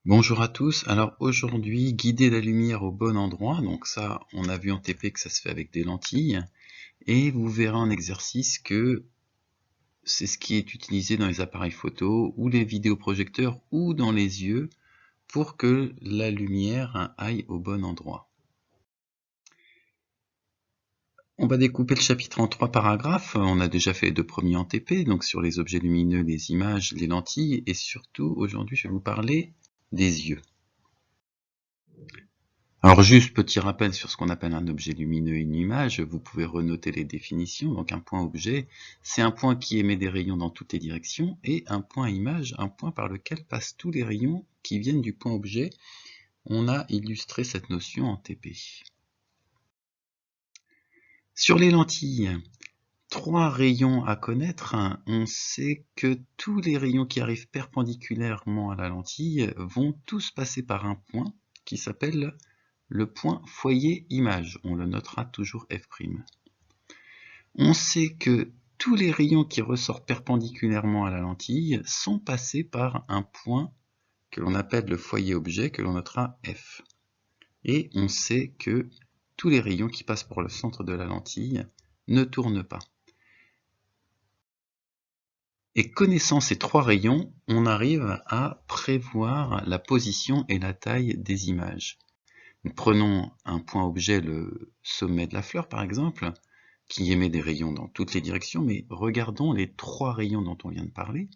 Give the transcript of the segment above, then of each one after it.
Bonjour à tous, alors aujourd'hui, guider la lumière au bon endroit, donc ça, on a vu en TP que ça se fait avec des lentilles, et vous verrez en exercice que c'est ce qui est utilisé dans les appareils photo, ou les vidéoprojecteurs, ou dans les yeux, pour que la lumière aille au bon endroit. On va découper le chapitre en 3 paragraphes, on a déjà fait les 2 premiers en TP, donc sur les objets lumineux, les images, les lentilles, et surtout, aujourd'hui, je vais vous parler des yeux. Alors juste petit rappel sur ce qu'on appelle un objet lumineux et une image, vous pouvez renoter les définitions. Donc un point objet, c'est un point qui émet des rayons dans toutes les directions, et un point image, un point par lequel passent tous les rayons qui viennent du point objet. On a illustré cette notion en TP. Sur les lentilles, 3 rayons à connaître. On sait que tous les rayons qui arrivent perpendiculairement à la lentille vont tous passer par un point qui s'appelle le point foyer image, on le notera toujours F'. On sait que tous les rayons qui ressortent perpendiculairement à la lentille sont passés par un point que l'on appelle le foyer objet, que l'on notera F. Et on sait que tous les rayons qui passent par le centre de la lentille ne tournent pas. Et connaissant ces 3 rayons, on arrive à prévoir la position et la taille des images. Nous prenons un point objet, le sommet de la fleur par exemple, qui émet des rayons dans toutes les directions, mais regardons les 3 rayons dont on vient de parler.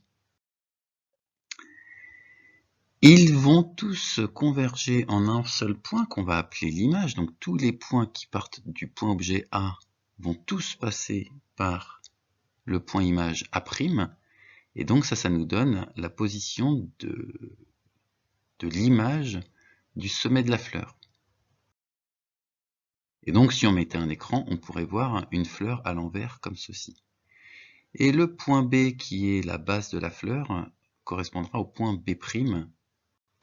Ils vont tous converger en un seul point qu'on va appeler l'image, donc tous les points qui partent du point objet A vont tous passer par le point image A', et donc ça nous donne la position de l'image du sommet de la fleur. Et donc si on mettait un écran, on pourrait voir une fleur à l'envers comme ceci. Et le point B qui est la base de la fleur correspondra au point B'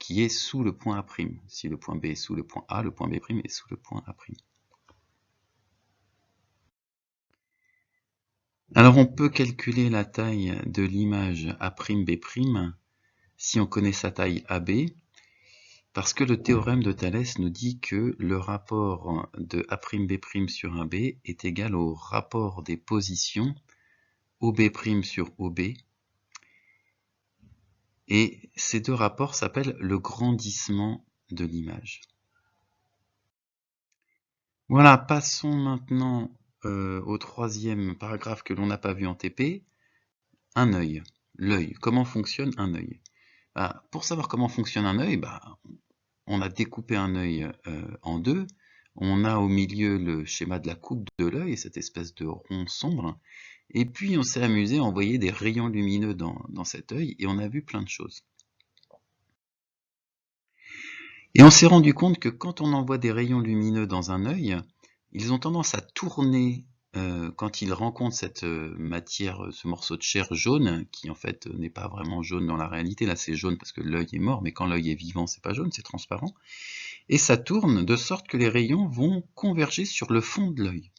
qui est sous le point A'. Si le point B est sous le point A, le point B' est sous le point A'. Alors on peut calculer la taille de l'image A'B' si on connaît sa taille AB, parce que le théorème de Thalès nous dit que le rapport de A'B' sur AB est égal au rapport des positions OB' sur OB, et ces 2 rapports s'appellent le grandissement de l'image. Voilà, passons maintenant au 3e paragraphe que l'on n'a pas vu en TP, un œil. L'œil, comment fonctionne un œil? Pour savoir comment fonctionne un œil, on a découpé un œil en 2, on a au milieu le schéma de la coupe de l'œil, cette espèce de rond sombre, et puis on s'est amusé à envoyer des rayons lumineux dans cet œil, et on a vu plein de choses. Et on s'est rendu compte que quand on envoie des rayons lumineux dans un œil, ils ont tendance à tourner quand ils rencontrent cette matière, ce morceau de chair jaune, qui en fait n'est pas vraiment jaune dans la réalité, là c'est jaune parce que l'œil est mort, mais quand l'œil est vivant c'est pas jaune, c'est transparent, et ça tourne de sorte que les rayons vont converger sur le fond de l'œil.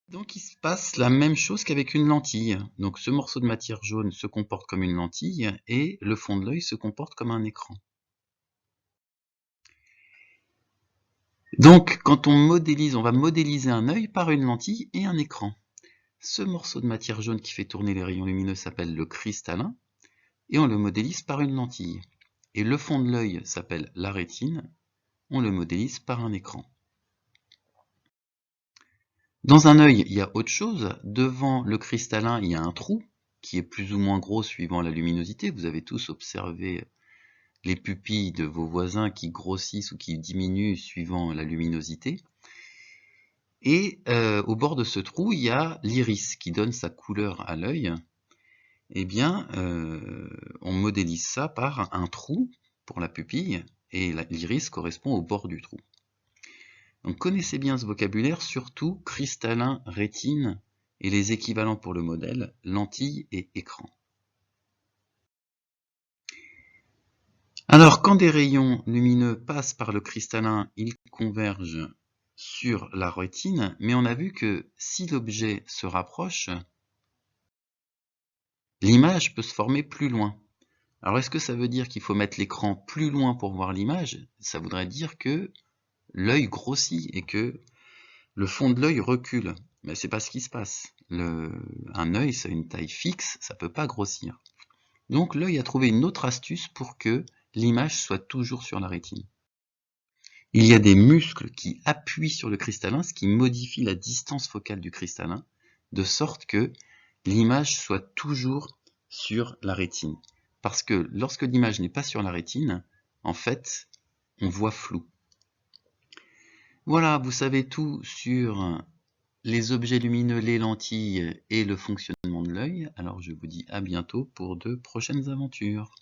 Donc il se passe la même chose qu'avec une lentille. Donc ce morceau de matière jaune se comporte comme une lentille, et le fond de l'œil se comporte comme un écran. Donc quand on modélise, on va modéliser un œil par une lentille et un écran. Ce morceau de matière jaune qui fait tourner les rayons lumineux s'appelle le cristallin, et on le modélise par une lentille. Et le fond de l'œil s'appelle la rétine, on le modélise par un écran. Dans un œil, il y a autre chose. Devant le cristallin, il y a un trou qui est plus ou moins gros suivant la luminosité. Vous avez tous observé les pupilles de vos voisins qui grossissent ou qui diminuent suivant la luminosité. Et au bord de ce trou, il y a l'iris qui donne sa couleur à l'œil. Eh bien, on modélise ça par un trou pour la pupille, et l'iris correspond au bord du trou. Donc connaissez bien ce vocabulaire, surtout cristallin, rétine, et les équivalents pour le modèle, lentille et écran. Alors quand des rayons lumineux passent par le cristallin, ils convergent sur la rétine, mais on a vu que si l'objet se rapproche, l'image peut se former plus loin. Alors est-ce que ça veut dire qu'il faut mettre l'écran plus loin pour voir l'image? Ça voudrait dire que l'œil grossit et que le fond de l'œil recule. Mais c'est pas ce qui se passe. Un œil, c'est une taille fixe, ça peut pas grossir. Donc l'œil a trouvé une autre astuce pour que l'image soit toujours sur la rétine. Il y a des muscles qui appuient sur le cristallin, ce qui modifie la distance focale du cristallin, de sorte que l'image soit toujours sur la rétine. Parce que lorsque l'image n'est pas sur la rétine, en fait, on voit flou. Voilà, vous savez tout sur les objets lumineux, les lentilles et le fonctionnement de l'œil. Alors je vous dis à bientôt pour de prochaines aventures.